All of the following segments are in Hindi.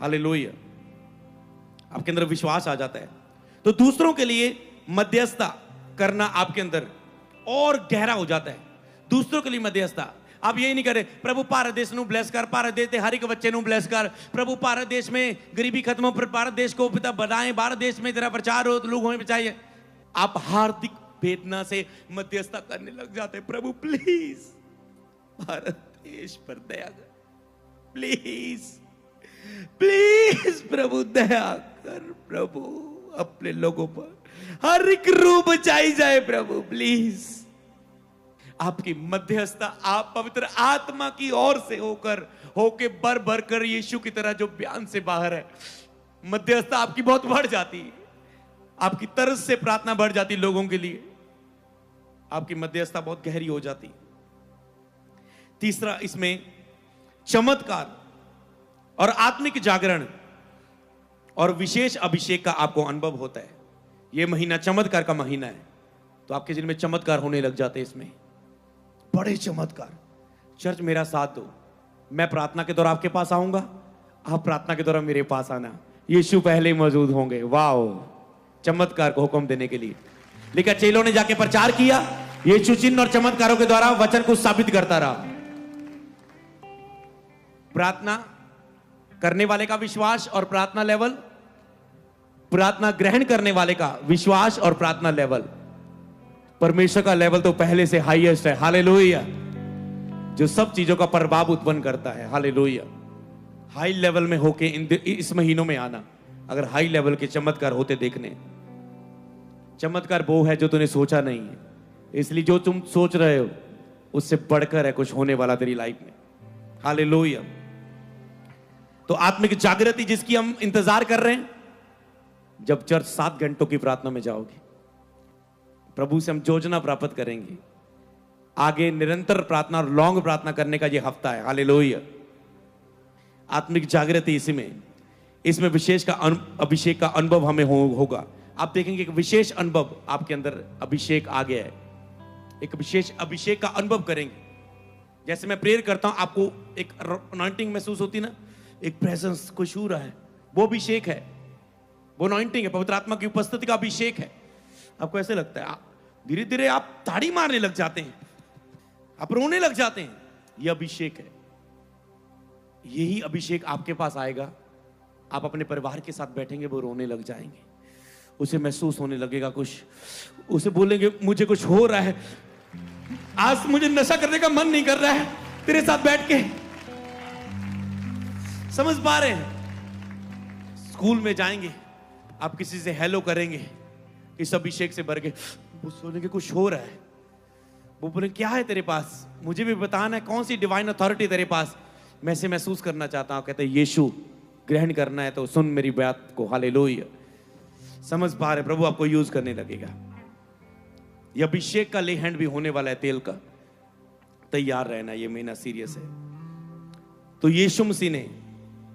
हालेलुया। आपके अंदर विश्वास आ जाता है। तो दूसरों के लिए मध्यस्थता करना आपके अंदर और गहरा हो जाता है। दूसरों के लिए मध्यस्थता, आप यही नहीं करे प्रभु भारत देश ਨੂੰ ब्लेस कर, भारत देश के हर एक बच्चे ਨੂੰ ब्लेस कर, प्रभु भारत देश में गरीबी खत्म हो, भारत देश को पिता बनाए, भारत देश में तेरा प्रचार हो, तो लोग हमें बचाइए। आप हार्दिक वेदना से मध्यस्थता करने लग जाते हैं। प्रभु प्लीज भारत देश पर दया कर, प्लीज प्लीज प्रभु दया कर, प्रभु अपने लोगों पर हर एक रूह बचाई जाए प्रभु प्लीज। आपकी मध्यस्थता आप पवित्र आत्मा की ओर से होके भर भर कर यीशु की तरह जो बयान से बाहर है, मध्यस्थता आपकी बहुत बढ़ जाती है। आपकी तरस से प्रार्थना बढ़ जाती लोगों के लिए, आपकी मध्यस्थता बहुत गहरी हो जाती। तीसरा, इसमें चमत्कार और आत्मिक जागरण और विशेष अभिषेक का आपको अनुभव होता है। यह महीना चमत्कार का महीना है, तो आपके जीवन में चमत्कार होने लग जाते हैं। इसमें बड़े चमत्कार। चर्च मेरा साथ दो, मैं प्रार्थना के दौरान आपके पास आऊंगा, आप प्रार्थना के दौरान मेरे पास आना, यीशु पहले मौजूद होंगे। वाओ, चमत्कार को हुक्म देने के लिए लेकिन चेलों ने जाके प्रचार किया, यीशु चिन्ह और चमत्कारों के द्वारा वचन को साबित करता रहा। प्रार्थना करने वाले का विश्वास और प्रार्थना लेवल, प्रार्थना ग्रहण करने वाले का विश्वास और प्रार्थना लेवल, परमेश्वर का लेवल तो पहले से हाईएस्ट है। हालेलुया, जो सब चीजों का प्रभाव उत्पन्न करता है। हालेलुया, हाई लेवल में होके इस महीनों में आना, अगर हाई लेवल के चमत्कार होते देखने। चमत्कार वो है जो तूने सोचा नहीं है, इसलिए जो तुम सोच रहे हो उससे बढ़कर है कुछ होने वाला तेरी लाइफ में। हालेलुया। तो आत्मिक जागृति जिसकी हम इंतजार कर रहे हैं, जब चर्च 7 घंटों की प्रार्थना में जाओगे, प्रभु से हम योजना प्राप्त करेंगे। आगे निरंतर प्रार्थना और लॉन्ग प्रार्थना करने का ये हफ्ता है। हालेलुया। आत्मिक जागृति इसमें विशेष का अभिषेक का अनुभव हमें होगा। आप देखेंगे एक विशेष अनुभव आपके अंदर अभिषेक आ गया है, एक विशेष अभिषेक का अनुभव करेंगे। जैसे मैं प्रेयर करता हूं, आपको एक अनॉइंटिंग महसूस होती ना, एक प्रेजेंस कुछ हो रहा है, वो अभिषेक है, वो अनॉइंटिंग है, पवित्र आत्मा की उपस्थिति का अभिषेक है। आपको ऐसे लगता है, धीरे धीरे आप ताड़ी मारने लग जाते हैं, आप रोने लग जाते हैं। यह अभिषेक है। यही अभिषेक आपके पास आएगा, आप अपने परिवार के साथ बैठेंगे, वो रोने लग जाएंगे, उसे महसूस होने लगेगा कुछ, उसे बोलेंगे मुझे कुछ हो रहा है, आज मुझे नशा करने का मन नहीं कर रहा है तेरे साथ बैठ के। समझ पा रहे हैं? स्कूल में जाएंगे, आप किसी से हेलो करेंगे, इस अभिषेक से भर के, वो सोचेंगे कुछ हो रहा है, वो बोलेंगे क्या है तेरे पास, मुझे भी बताना है, कौन सी डिवाइन अथॉरिटी तेरे पास, मैं इसे महसूस करना चाहता हूं। कहते हैं यीशु ग्रहण करना है तो सुन मेरी बात को। हालेलुया। समझ पा रहे, प्रभु आपको यूज करने लगेगा। यह अभिषेक का ले हैंड भी होने वाला है, तेल का। तैयार रहना, ये महीना सीरियस है। तो यीशु मसीह ने,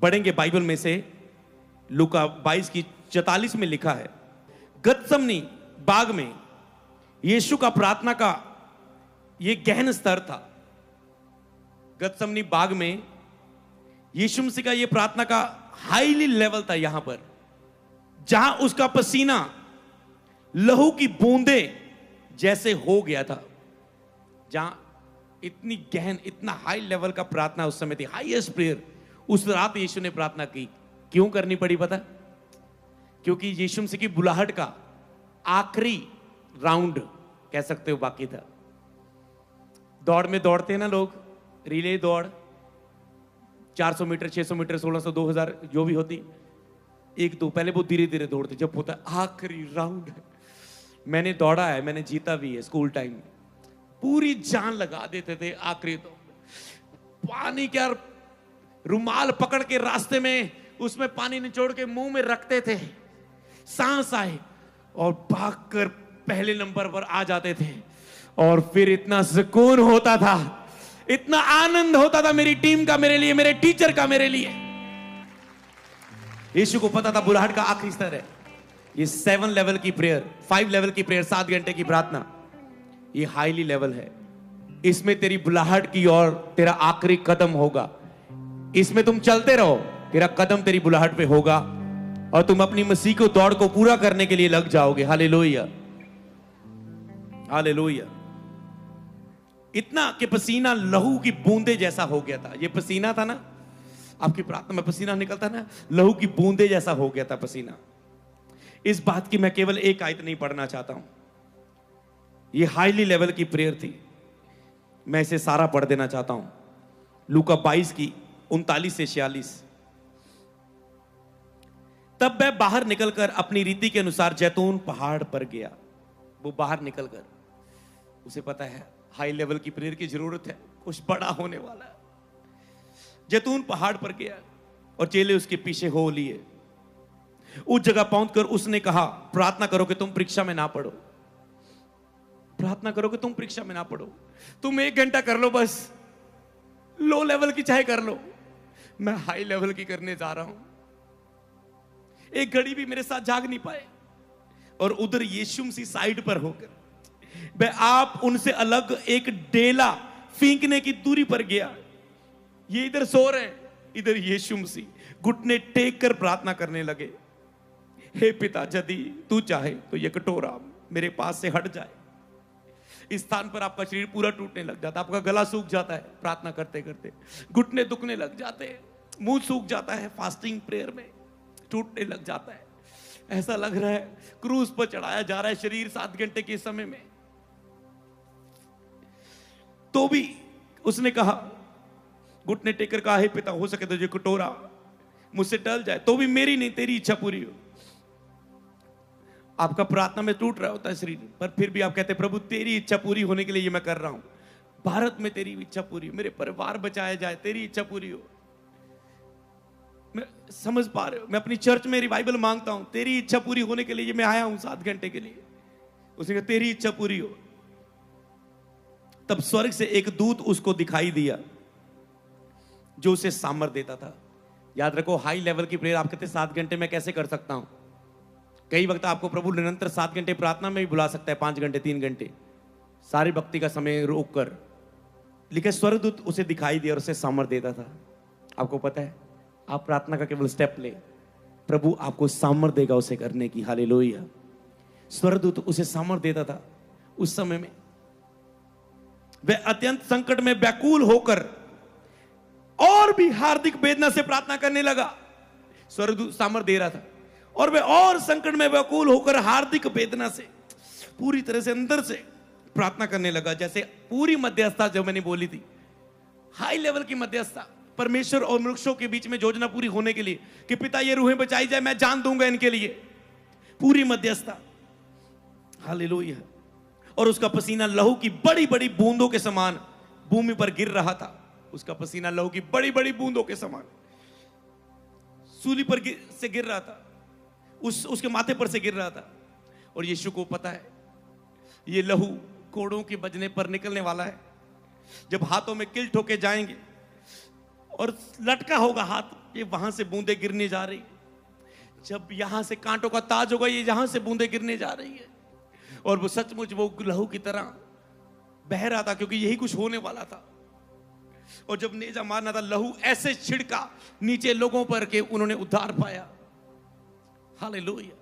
पढ़ेंगे बाइबल में से लूका 22 की 44 में लिखा है, गतसमनी बाग में यीशु का प्रार्थना का ये गहन स्तर था। गतसमनी बाग में यीशु मसीह का ये प्रार्थना का हाईली लेवल था, यहां पर जहां उसका पसीना लहू की बूंदे जैसे हो गया था, जहां इतनी गहन, इतना हाई लेवल का प्रार्थना उस समय थी, हाईएस्ट प्रेयर उस रात यीशु ने प्रार्थना की। क्यों करनी पड़ी पता? क्योंकि यीशु मसीह की बुलाहट का आखिरी राउंड कह सकते हो बाकी था। दौड़ में दौड़ते हैं ना लोग, रिले दौड़ 400 मीटर, 600 मीटर, 1600, 2000 जो भी होती, 1-2 पहले वो धीरे धीरे दौड़ते, जब होता है आखिरी राउंड। मैंने दौड़ा है, मैंने जीता भी है। स्कूल टाइम में पूरी जान लगा देते थे आखिरी दौड़, पानी क्या रुमाल पकड़ के रास्ते में उसमें पानी निचोड़ के मुंह में रखते थे, सांस आए और भागकर पहले नंबर पर आ जाते थे। और फिर इतना सुकून होता था, इतना आनंद होता था मेरी टीम का मेरे लिए, मेरे टीचर का मेरे लिए। यीशु को पता था बुलाहट का आखिरी स्तर है। ये 7 लेवल की प्रेयर, 5 लेवल की प्रेयर, 7 घंटे की प्रार्थना, ये हाईली लेवल है। इसमें तेरी बुलाहट की और तेरा आखिरी कदम होगा। इसमें तुम चलते रहो, तेरा कदम तेरी बुलाहट पे होगा और तुम अपनी मसीह को दौड़ को पूरा करने के लिए लग जाओगे। Hallelujah, hallelujah. इतना कि पसीना लहू की बूंदे जैसा हो गया था। ये पसीना था ना, आपकी प्रार्थना में पसीना निकलता ना, लहू की बूंदे जैसा हो गया था पसीना। इस बात की मैं केवल एक आयत नहीं पढ़ना चाहता हूं, ये हाईली लेवल की प्रेयर थी, मैं इसे सारा पढ़ देना चाहता हूं। लूका 22 की 39 से 46। तब वह बाहर निकलकर अपनी रीति के अनुसार जैतून पहाड़ पर गया। वो बाहर निकलकर, उसे पता है हाई लेवल की प्रेयर की जरूरत है, कुछ बड़ा होने वाला है। जैतून पहाड़ पर गया और चेले उसके पीछे हो लिए। उस जगह पहुंचकर उसने कहा, प्रार्थना करो कि तुम परीक्षा में ना पड़ो। प्रार्थना करो कि तुम परीक्षा में ना पड़ो। तुम 1 घंटा कर लो, बस लो लेवल की चाहे कर लो, मैं हाई लेवल की करने जा रहा हूं। एक घड़ी भी मेरे साथ जाग नहीं पाए। और उधर यीशु मसीह साइड पर होकर वह आप उनसे अलग एक डेला फेंकने की दूरी पर गया। ये इधर सो रहे हैं, इधर यीशु मसीह घुटने टेक कर प्रार्थना करने लगे। हे पिता, यदि तू चाहे तो ये कटोरा मेरे पास से हट जाए। इस स्थान पर आपका शरीर पूरा टूटने लग जाता है, आपका गला सूख जाता है प्रार्थना करते करते, घुटने दुखने लग जाते हैं, मुंह सूख जाता है, फास्टिंग प्रेयर में टूटने लग जाता है। ऐसा लग रहा है क्रूज पर चढ़ाया जा रहा है शरीर 7 घंटे के समय में। तो भी उसने कहा, घुटने टेकर कहा, हे पिता, हो सके तो ये कटोरा मुझसे टल जाए, तो भी मेरी नहीं तेरी इच्छा पूरी हो। आपका प्रार्थना में टूट रहा होता है शरीर, पर फिर भी आप कहते हैं, प्रभु तेरी इच्छा पूरी होने के लिए ये मैं कर रहा हूं। भारत में तेरी इच्छा पूरी हो, मेरे परिवार बचाया जाए, तेरी इच्छा पूरी हो। मैं समझ पा रहे हो, मैं अपनी चर्च में रिवाइवल मांगता हूं, तेरी इच्छा पूरी होने के लिए ये मैं आया हूं 7 घंटे के लिए। उसने कहा तेरी इच्छा पूरी हो। तब स्वर्ग से एक दूत उसको दिखाई दिया जो उसे सामर्थ देता था। याद रखो, हाई लेवल की प्रेयर आप कहते 7 घंटे में कैसे कर सकता हूं। कई वक्त आपको प्रभु निरंतर 7 घंटे प्रार्थना में भी बुला सकता है, 5 घंटे 3 घंटे सारी भक्ति का समय रोक कर। लेकिन स्वर्गदूत उसे दिखाई दिया और उसे सामर्थ देता था। आपको पता है, आप प्रार्थना का केवल स्टेप ले, प्रभु आपको सामर्थ देगा उसे करने की। हालेलुया। स्वर्गदूत उसे सामर्थ देता था। उस समय में वह अत्यंत संकट में व्याकुल होकर और भी हार्दिक वेदना से प्रार्थना करने लगा। स्वर्गदूत सामर्थ दे रहा था और वह और संकट में व्याकुल होकर हार्दिक वेदना से पूरी तरह से अंदर से प्रार्थना करने लगा। जैसे पूरी मध्यस्थता जो मैंने बोली थी, हाई लेवल की मध्यस्थता परमेश्वर और मनुष्यों के बीच में योजना पूरी होने के लिए कि पिता ये रूहें बचाई जाए, मैं जान दूंगा इनके लिए, पूरी मध्यस्थता। हालेलुया। और उसका पसीना लहू की बड़ी बड़ी बूंदों के समान भूमि पर गिर रहा था। उसका पसीना लहू की बड़ी बड़ी बूंदों के समान सूली पर से गिर रहा था, उसके माथे पर से गिर रहा था। और यीशु को पता है ये लहू कोड़ों के बजने पर निकलने वाला है। जब हाथों में किल ठोके जाएंगे और लटका होगा हाथ, ये वहां से बूंदे गिरने जा रही है। जब यहां से कांटों का ताज होगा, ये यहां से बूंदे गिरने जा रही है। और वो सचमुच वो लहू की तरह बह रहा था, क्योंकि यही कुछ होने वाला था। और जब नेजा मारना था, लहू ऐसे छिड़का नीचे लोगों पर के उन्होंने उद्धार पाया। हालेलुया।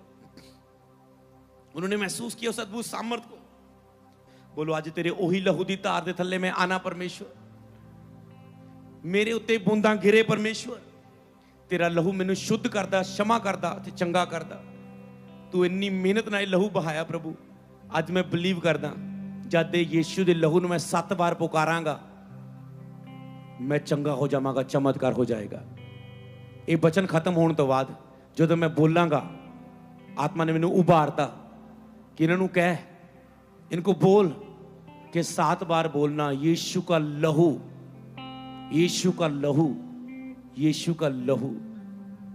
उन्होंने महसूस किया उस अद्भुत सामर्थ को। बोलो, आज तेरे ओही लहू दी तार दे थल्ले में आना परमेश्वर, मेरे उत्ते बूंदा घिरे परमेश्वर, तेरा लहू मैनू शुद्ध करदा, क्षमा करदा ते चंगा करदा। तू इन्नी मेहनत नाल लहू बहाया प्रभु। आज मैं बिलीव करदा, जद यीशु दे लहू नूं मैं 7 बार पुकारांगा, मैं चंगा हो जावांगा, चमत्कार हो जाएगा। ये वचन खत्म होने तो बाद जो मैं बोलांगा, आत्मा ने मैनू उभारता कि इन्हों कह, इनको बोल कि 7 बार बोलना, यीशु का लहू, यीशु का लहू, यीशु का लहू।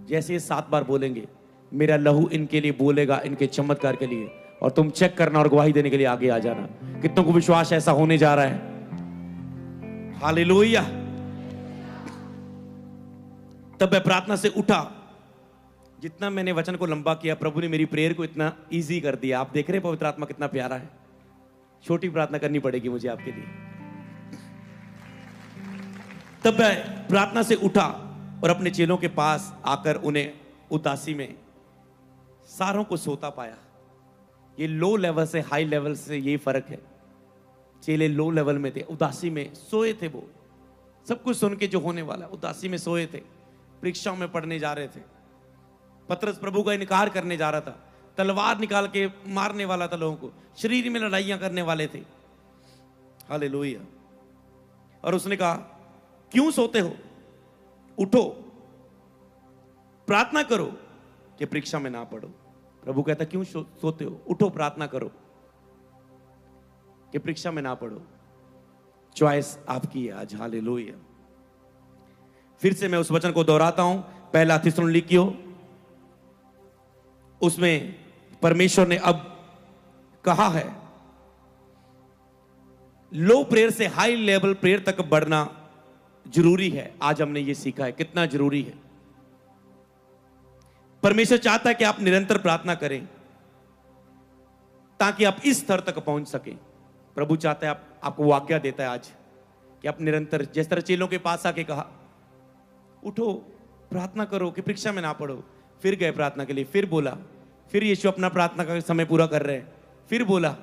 जैसे ये 7 बार बोलेंगे, मेरा लहू इनके लिए बोलेगा, इनके चमत्कार के लिए। और तुम चेक करना और गवाही देने के लिए आगे आ जाना। कितनों को विश्वास ऐसा होने जा रहा है। हालेलुया। तब मैं प्रार्थना से उठा। जितना मैंने वचन को लंबा किया, प्रभु ने मेरी प्रेयर को इतना इजी कर दिया। आप देख रहे हैं पवित्र आत्मा कितना प्यारा है। छोटी प्रार्थना करनी पड़ेगी मुझे आपके लिए। तब मैं प्रार्थना से उठा और अपने चेलों के पास आकर उन्हें उदासी में सारों को सोता पाया। ये लो लेवल से हाई लेवल से ये फर्क है। चेले लो लेवल में थे, उदासी में सोए थे। वो सब कुछ सुन के जो होने वाला, उदासी में सोए थे, परीक्षाओं में पढ़ने जा रहे थे। पतरस प्रभु का इनकार करने जा रहा था, तलवार निकाल के मारने वाला था लोगों को, शरीर में लड़ाइयां करने वाले थे। हालेलुया। और उसने कहा, क्यों सोते हो, उठो प्रार्थना करो कि परीक्षा में ना पड़ो। प्रभु कहता, क्यों सोते हो, उठो प्रार्थना करो कि परीक्षा में ना पड़ो। चॉइस आपकी है आज। हालेलुया। फिर से मैं उस वचन को दोहराता हूं, पहला थिस्सलुनीकियों, उसमें परमेश्वर ने अब कहा है, लो प्रेयर से हाई लेवल प्रेयर तक बढ़ना जरूरी है। आज हमने ये सीखा है कितना जरूरी है। परमेश्वर चाहता है कि आप निरंतर प्रार्थना करें ताकि आप इस स्तर तक पहुंच सके। प्रभु चाहता है, आपको आज्ञा देता है आज कि आप निरंतर, जिस तरह चेलों के पास आके कहा, उठो प्रार्थना करो कि परीक्षा में ना पड़ो। फिर गए प्रार्थना के लिए, फिर बोला, फिर यीशु अपना प्रार्थना का समय पूरा कर रहे हैं। फिर बोला,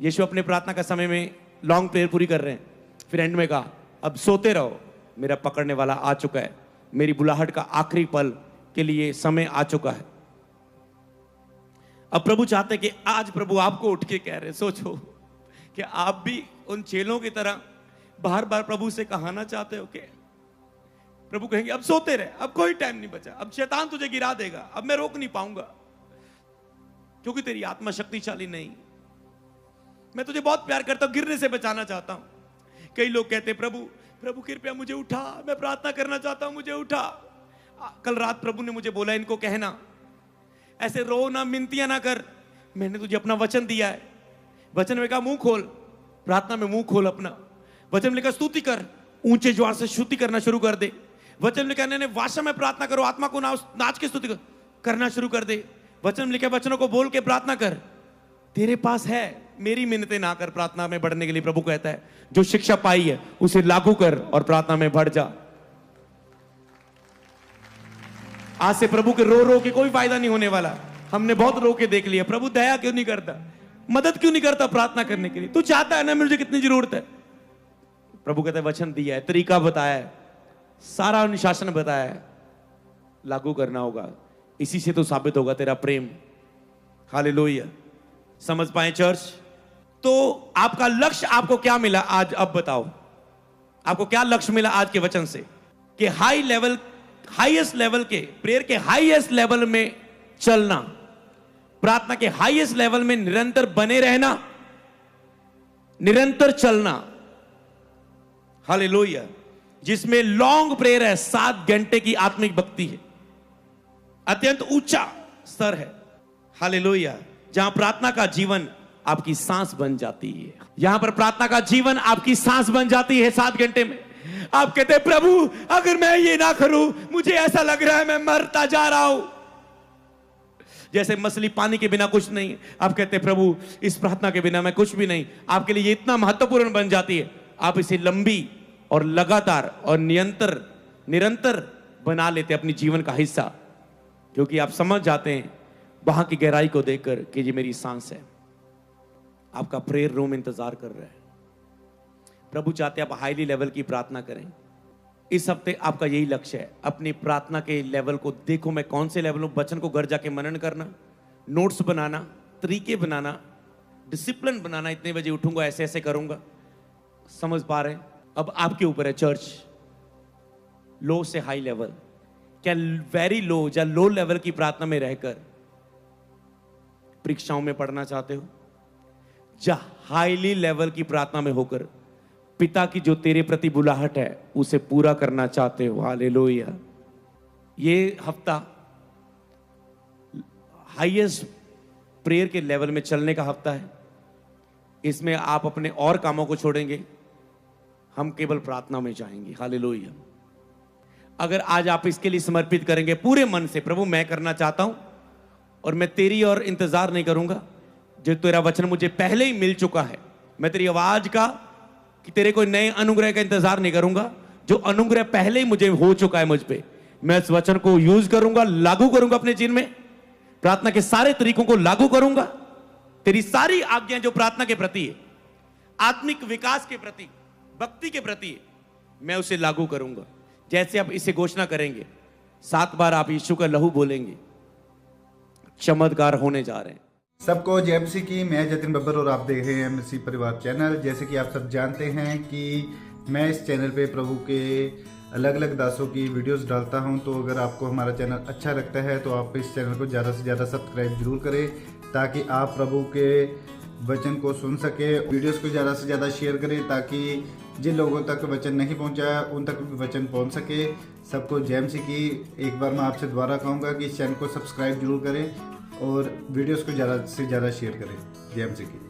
यीशु अपने प्रार्थना का समय में लॉन्ग प्रेयर पूरी कर रहे हैं। फिर एंड में कहा, अब सोते रहो, मेरा पकड़ने वाला आ चुका है, मेरी बुलाहट का आखिरी पल के लिए समय आ चुका है। अब प्रभु चाहते कि आज प्रभु आपको उठ के कह रहे, सोचो कि आप भी उन चेलों की तरह बार बार प्रभु से कहना चाहते हो कि प्रभु कहेंगे, अब सोते रहे, अब कोई टाइम नहीं बचा, अब शैतान तुझे गिरा देगा, अब मैं रोक नहीं पाऊंगा क्योंकि तेरी आत्मा शक्तिशाली नहीं। मैं तुझे बहुत प्यार करता हूं, गिरने से बचाना चाहता हूं। कई लोग कहते, प्रभु प्रभु कृपया मुझे उठा, मैं प्रार्थना करना चाहता हूं, मुझे उठा। कल रात प्रभु ने मुझे बोला, इनको कहना, ऐसे रो ना, मिनतियां ना कर, मैंने तुझे अपना वचन दिया है। वचन में कहा मुंह खोल, प्रार्थना में मुंह खोल अपना। वचन में लिखा स्तुति कर, ऊंचे ज्वार से स्तुति करना शुरू कर दे। वचन में लिखा ने भाषा में प्रार्थना करो, आत्मा को नाच के स्तुति करना शुरू कर दे। वचन में लिखा वचनों को बोल के प्रार्थना कर। तेरे पास है, मेरी मिन्नतें ना कर प्रार्थना में बढ़ने के लिए। प्रभु कहता है, जो शिक्षा पाई है उसे लागू कर और प्रार्थना में बढ़ जा। आज से प्रभु के रो रो के कोई फायदा नहीं होने वाला। हमने बहुत रो के देख लिया। प्रभु दया क्यों नहीं करता, मदद क्यों नहीं करता प्रार्थना करने के लिए? तू चाहता है ना मुझे कितनी जरूरत है। प्रभु कहता है, वचन दिया है, तरीका बताया है, सारा अनुशासन बताया है, लागू करना होगा। इसी से तो साबित होगा तेरा प्रेम। हालेलुया। समझ पाए चर्च? तो आपका लक्ष्य, आपको क्या मिला आज? अब बताओ, आपको क्या लक्ष्य मिला आज के वचन से? कि हाई लेवल, हाईएस्ट लेवल के प्रेयर के हाईएस्ट लेवल में चलना, प्रार्थना के हाईएस्ट लेवल में निरंतर बने रहना, निरंतर चलना। हालेलुया। जिसमें लॉन्ग प्रेयर है, 7 घंटे की आत्मिक भक्ति है, अत्यंत ऊंचा स्तर है। हालेलुया। जहां प्रार्थना का जीवन आपकी सांस बन जाती है, यहां पर प्रार्थना का जीवन आपकी सांस बन जाती है। 7 घंटे में आप कहते हैं, प्रभु अगर मैं ये ना करूं, मुझे ऐसा लग रहा है मैं मरता जा रहा हूं। जैसे मछली पानी के बिना कुछ नहीं, आप कहते हैं, प्रभु इस प्रार्थना के बिना मैं कुछ भी नहीं। आपके लिए ये इतना महत्वपूर्ण बन जाती है, आप इसे लंबी और लगातार और निरंतर बना लेते अपनी जीवन का हिस्सा, क्योंकि आप समझ जाते हैं वहां की गहराई को देखकर कि ये मेरी सांस है। आपका प्रेयर रूम इंतजार कर रहा है। प्रभु चाहते हैं आप हाईली लेवल की प्रार्थना करें। इस हफ्ते आपका यही लक्ष्य है, अपनी प्रार्थना के लेवल को देखो, मैं कौन से लेवल हूं। वचन को घर जाके मनन करना, नोट्स बनाना, तरीके बनाना, डिसिप्लिन बनाना। इतने बजे उठूंगा, ऐसे ऐसे करूंगा। समझ पा रहे हैं? अब आपके ऊपर है चर्च, लो से हाई लेवल। क्या वेरी लो या लो लेवल की प्रार्थना में रहकर परीक्षाओं में पढ़ना चाहते हो, या हाईली लेवल की प्रार्थना में होकर पिता की जो तेरे प्रति बुलाहट है उसे पूरा करना चाहते हो? हालेलुया। ये हफ्ता हाईएस्ट प्रेयर के लेवल में चलने का हफ्ता है। इसमें आप अपने और कामों को छोड़ेंगे, हम केवल प्रार्थना में जाएंगे। हालेलुया। अगर आज आप इसके लिए समर्पित करेंगे पूरे मन से, प्रभु मैं करना चाहता हूं और मैं तेरी और इंतजार नहीं करूंगा, जो तेरा वचन मुझे पहले ही मिल चुका है। मैं तेरी आवाज का, कि तेरे कोई नए अनुग्रह का इंतजार नहीं करूंगा, जो अनुग्रह पहले ही मुझे हो चुका है मुझ पे। मैं इस वचन को यूज करूंगा, लागू करूंगा अपने जीवन में, प्रार्थना के सारे तरीकों को लागू करूंगा। तेरी सारी आज्ञाएं जो प्रार्थना के प्रति है, आत्मिक विकास के प्रति, भक्ति के प्रति है, मैं उसे लागू करूंगा। जैसे आप इसे घोषणा करेंगे, 7 बार आप यीशु का लहू बोलेंगे, चमत्कार होने जा रहे हैं। सबको जय मसीह की। मैं जतिन बब्बर और आप देख रहे हैं मसीह परिवार चैनल। जैसे कि आप सब जानते हैं कि मैं इस चैनल पे प्रभु के अलग अलग दासों की वीडियोस डालता हूं, तो अगर आपको हमारा चैनल अच्छा लगता है तो आप इस चैनल को ज़्यादा से ज़्यादा सब्सक्राइब जरूर करें, ताकि आप प्रभु के वचन को सुन सके। वीडियोस को ज़्यादा से ज़्यादा शेयर करें, ताकि जिन लोगों तक वचन नहीं पहुंचा उन तक भी वचन पहुंच सके। सबको जय मसीह की। एक बार मैं आपसे दोबारा कहूँगा कि इस चैनल को सब्सक्राइब जरूर करें और वीडियोस को ज़्यादा से ज़्यादा शेयर करें। जय मसीह की।